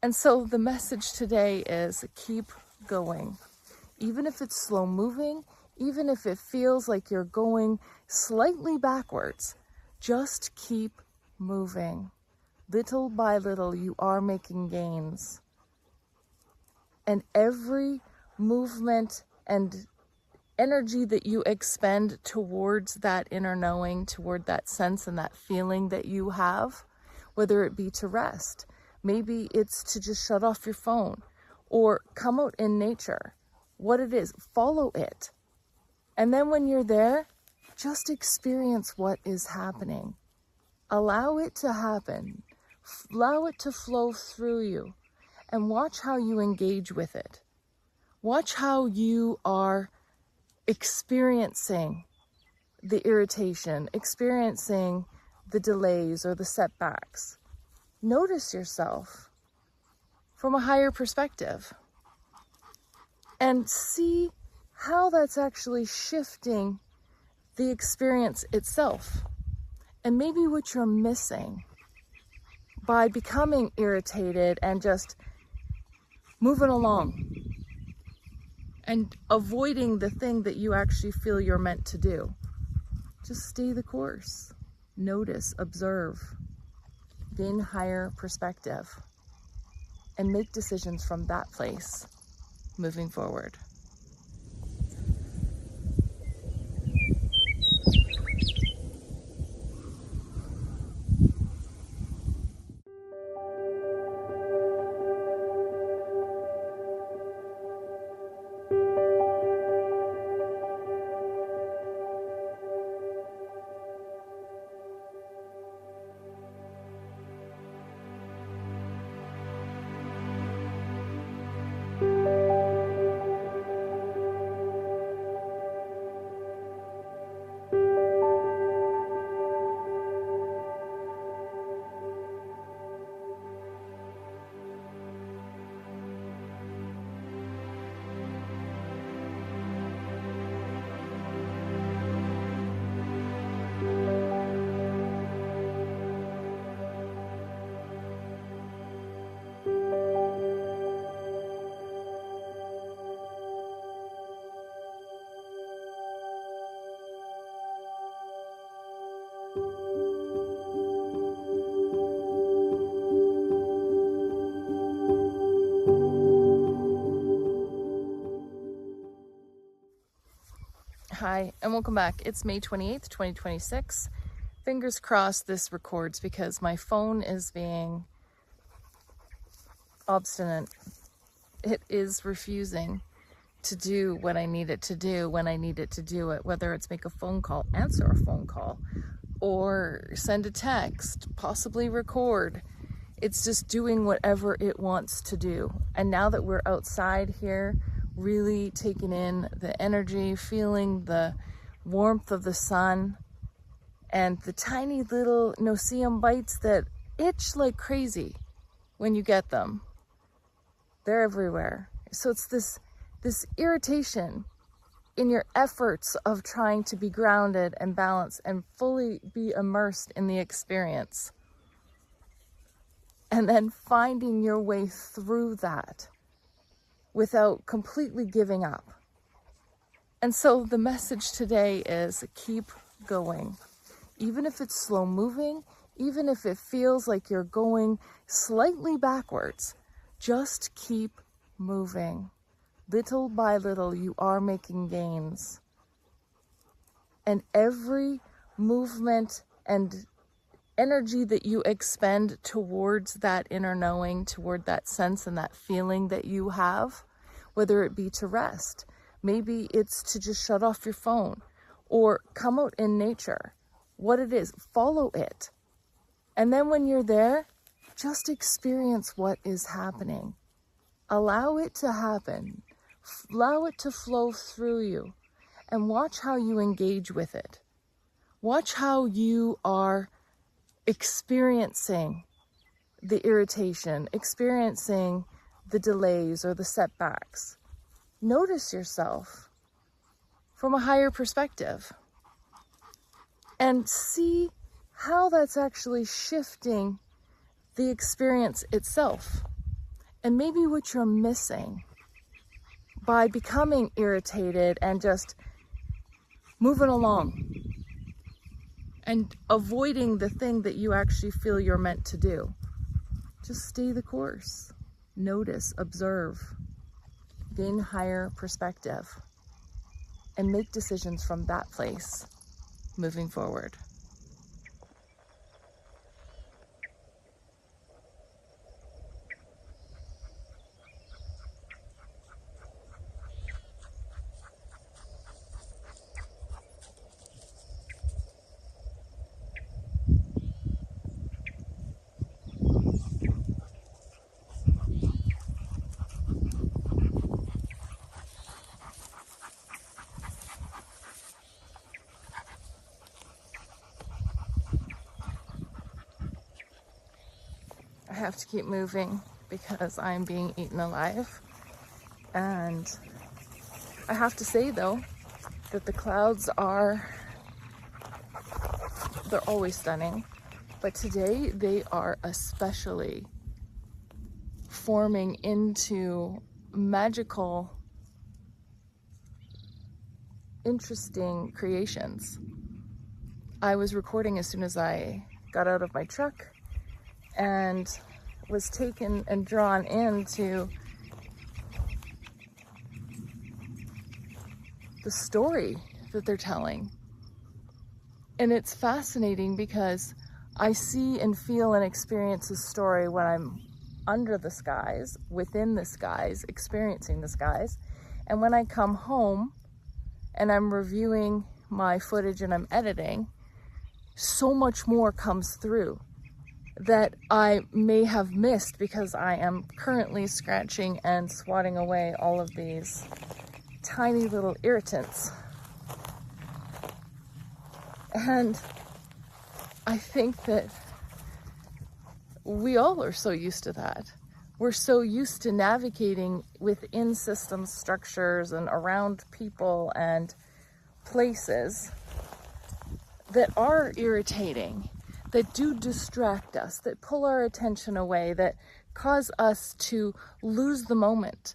And so the message today is keep going. Even if it's slow moving, even if it feels like you're going slightly backwards, just keep moving. Little by little, you are making gains. And every movement and energy that you expend towards that inner knowing, toward that sense and that feeling that you have, whether it be to rest, maybe it's to just shut off your phone or come out in nature. What it is, follow it. And then when you're there, just experience what is happening. Allow it to happen. Allow it to flow through you and watch how you engage with it. Watch how you are experiencing the irritation, experiencing the delays or the setbacks. Notice yourself from a higher perspective and see how that's actually shifting the experience itself, and maybe what you're missing by becoming irritated and just moving along and avoiding the thing that you actually feel you're meant to do. Just stay the course. Notice, observe, gain higher perspective, and make decisions from that place moving forward. Hi, and welcome back. It's May 28th, 2026. Fingers crossed this records because my phone is being obstinate. It is refusing to do what I need it to do when I need it to do it, whether it's make a phone call, answer a phone call, or send a text, possibly record. It's just doing whatever it wants to do. And now that we're outside here, really taking in the energy, feeling the warmth of the sun and the tiny little no-see-um bites that itch like crazy when you get them. They're everywhere. So it's this irritation in your efforts of trying to be grounded and balanced and fully be immersed in the experience. And then finding your way through that without completely giving up. And so the message today is keep going. Even if it's slow moving, even if it feels like you're going slightly backwards, just keep moving. Little by little, you are making gains. And every movement and energy that you expend towards that inner knowing, toward that sense and that feeling that you have, whether it be to rest, maybe it's to just shut off your phone or come out in nature. What it is, follow it. And then when you're there, just experience what is happening. Allow it to happen. Allow it to flow through you and watch how you engage with it. Watch how you are experiencing the irritation, experiencing the delays or the setbacks. Notice yourself from a higher perspective and see how that's actually shifting the experience itself, And maybe what you're missing by becoming irritated and just moving along and avoiding the thing that you actually feel you're meant to do. Just stay the course. Notice, observe, gain higher perspective, and make decisions from that place moving forward. I have to keep moving because I'm being eaten alive. And I have to say though, that the clouds they're always stunning, but today they are especially forming into magical, interesting creations. I was recording as soon as I got out of my truck and was taken and drawn into the story that they're telling. And it's fascinating because I see and feel and experience the story when I'm under the skies, within the skies, experiencing the skies. And when I come home and I'm reviewing my footage and I'm editing, so much more comes through that I may have missed because I am currently scratching and swatting away all of these tiny little irritants. And I think that we all are so used to that. We're so used to navigating within system structures and around people and places that are irritating, that do distract us, that pull our attention away, that cause us to lose the moment,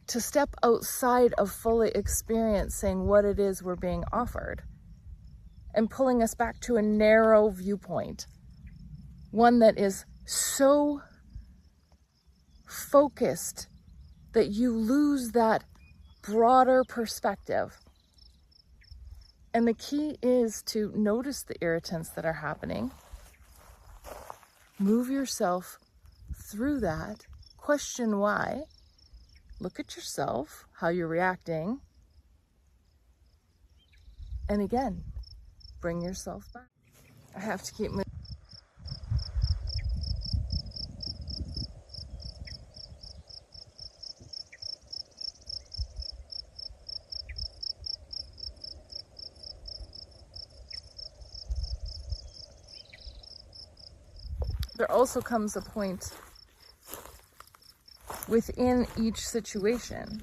to step outside of fully experiencing what it is we're being offered, and pulling us back to a narrow viewpoint, one that is so focused that you lose that broader perspective. And the key is to notice the irritants that are happening, move yourself through that, question why, look at yourself, how you're reacting, and again, bring yourself back. I have to keep moving. There also comes a point within each situation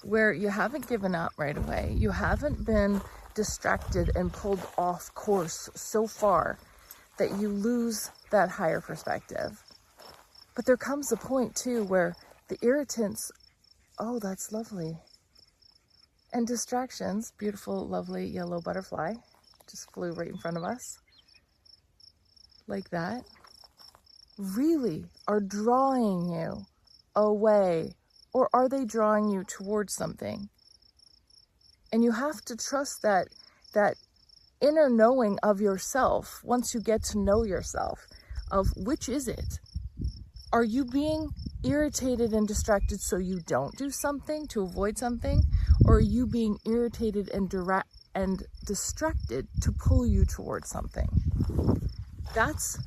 where you haven't given up right away. You haven't been distracted and pulled off course so far that you lose that higher perspective. But there comes a point too where the irritants, oh, that's lovely. And distractions, beautiful, lovely yellow butterfly, just flew right in front of us. Like that, really are drawing you away, or are they drawing you towards something? And you have to trust that inner knowing of yourself, once you get to know yourself, of which is it? Are you being irritated and distracted so you don't do something, to avoid something? Or are you being irritated and distracted to pull you towards something? That's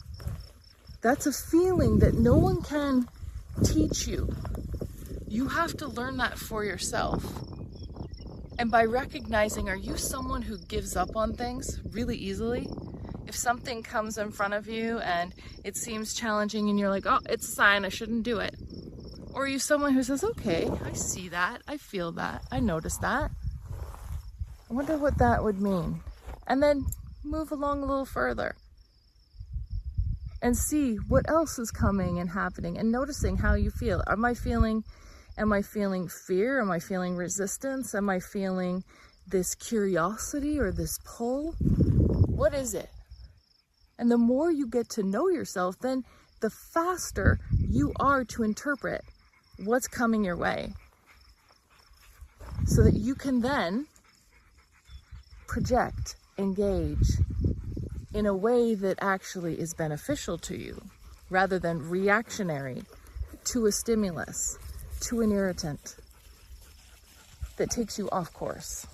a feeling that no one can teach you. You have to learn that for yourself. And by recognizing, are you someone who gives up on things really easily? If something comes in front of you and it seems challenging and you're like, oh, it's a sign, I shouldn't do it. Or are you someone who says, okay, I see that, I feel that, I notice that. I wonder what that would mean. And then move along a little further. and see what else is coming and happening, and noticing how you feel. Am I feeling fear? Am I feeling resistance? Am I feeling this curiosity or this pull? What is it? And the more you get to know yourself, then the faster you are to interpret what's coming your way, so that you can then project, engage in a way that actually is beneficial to you, rather than reactionary to a stimulus, to an irritant that takes you off course.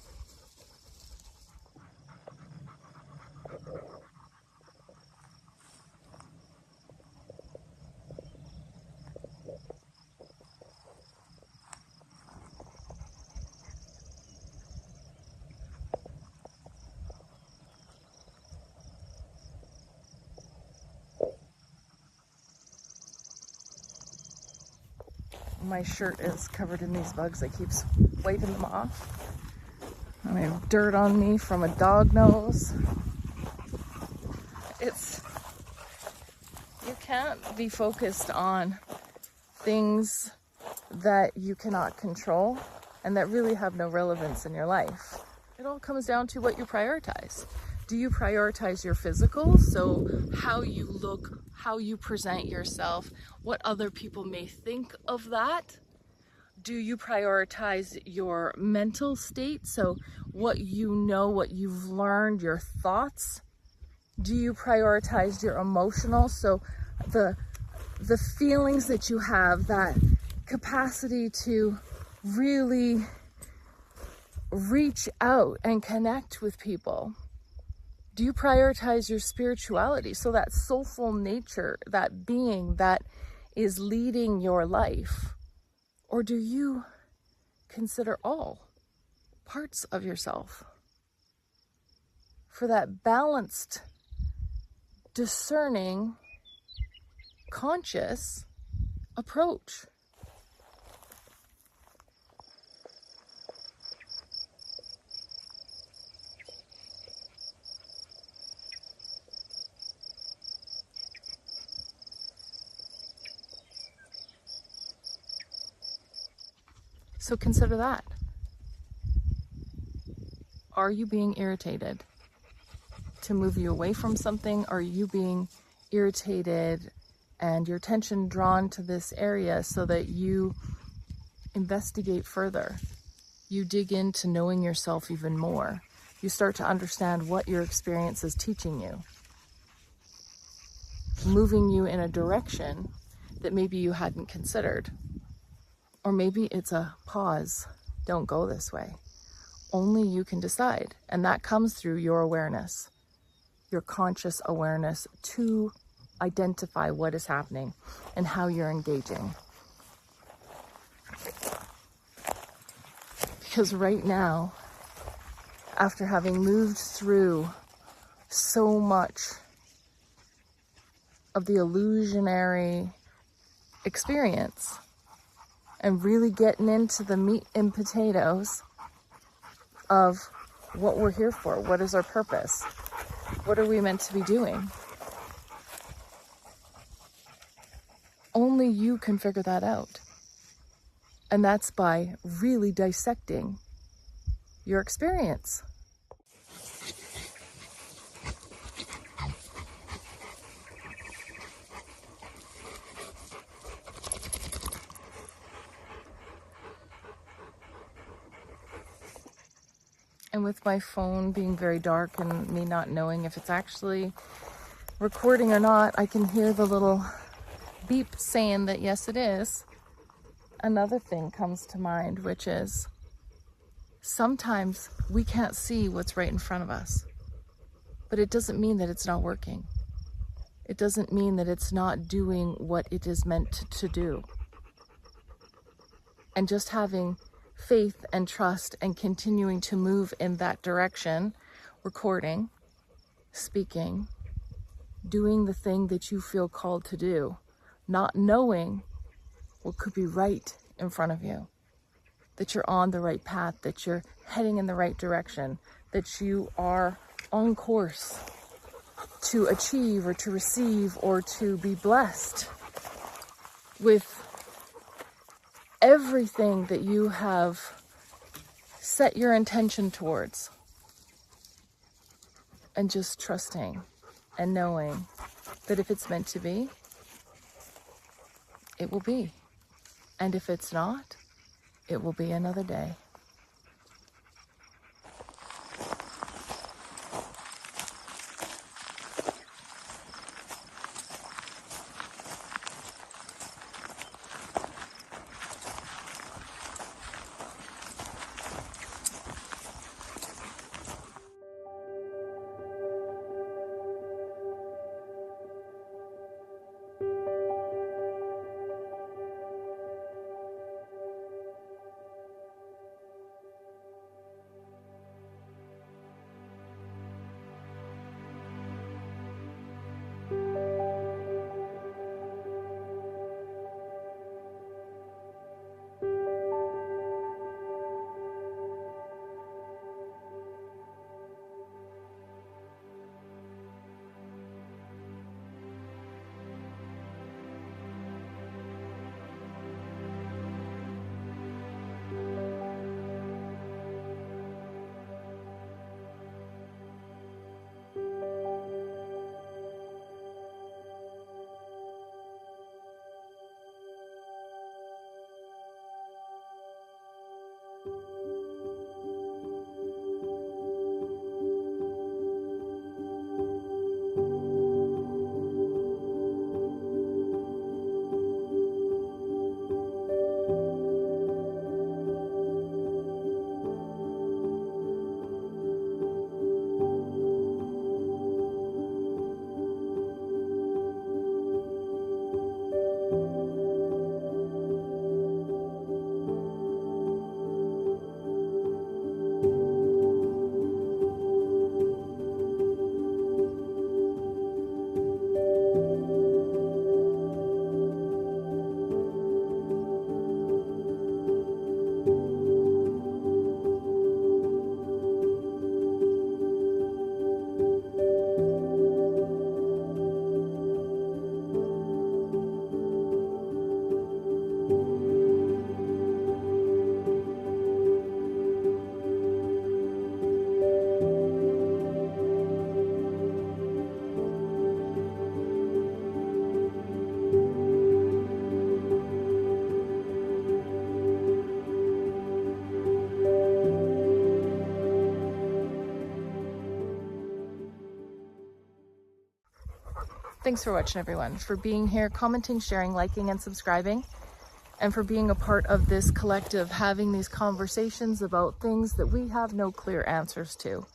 My shirt is covered in these bugs. I keep wiping them off. And I have dirt on me from a dog nose. You can't be focused on things that you cannot control and that really have no relevance in your life. It all comes down to what you prioritize. Do you prioritize your physical? So how you look, how you present yourself, what other people may think of that? Do you prioritize your mental state? So what you know, what you've learned, your thoughts? Do you prioritize your emotional? So the feelings that you have, that capacity to really reach out and connect with people. Do you prioritize your spirituality? So that soulful nature, that being that is leading your life? Or do you consider all parts of yourself for that balanced, discerning, conscious approach? So consider that. Are you being irritated to move you away from something? Are you being irritated and your attention drawn to this area so that you investigate further? You dig into knowing yourself even more. You start to understand what your experience is teaching you, moving you in a direction that maybe you hadn't considered. Or maybe it's a pause. Don't go this way. Only you can decide. And that comes through your awareness, your conscious awareness to identify what is happening and how you're engaging. Because right now, after having moved through so much of the illusionary experience, and really getting into the meat and potatoes of what we're here for. What is our purpose? What are we meant to be doing? Only you can figure that out. And that's by really dissecting your experience. And with my phone being very dark and me not knowing if it's actually recording or not, I can hear the little beep saying that yes, it is. Another thing comes to mind, which is sometimes we can't see what's right in front of us, but it doesn't mean that it's not working. It doesn't mean that it's not doing what it is meant to do. And just having faith and trust and continuing to move in that direction, recording, speaking, doing the thing that you feel called to do, not knowing what could be right in front of you, that you're on the right path, that you're heading in the right direction, that you are on course to achieve or to receive or to be blessed with everything that you have set your intention towards. And just trusting and knowing that if it's meant to be, it will be. And if it's not, it will be another day. Thanks for watching, everyone, for being here, commenting, sharing, liking, and subscribing, and for being a part of this collective, having these conversations about things that we have no clear answers to.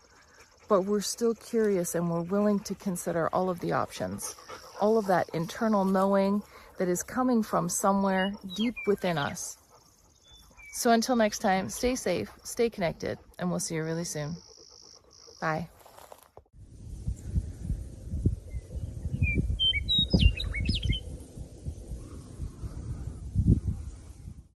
But we're still curious and we're willing to consider all of the options, all of that internal knowing that is coming from somewhere deep within us. So until next time, stay safe, stay connected, and we'll see you really soon. Bye.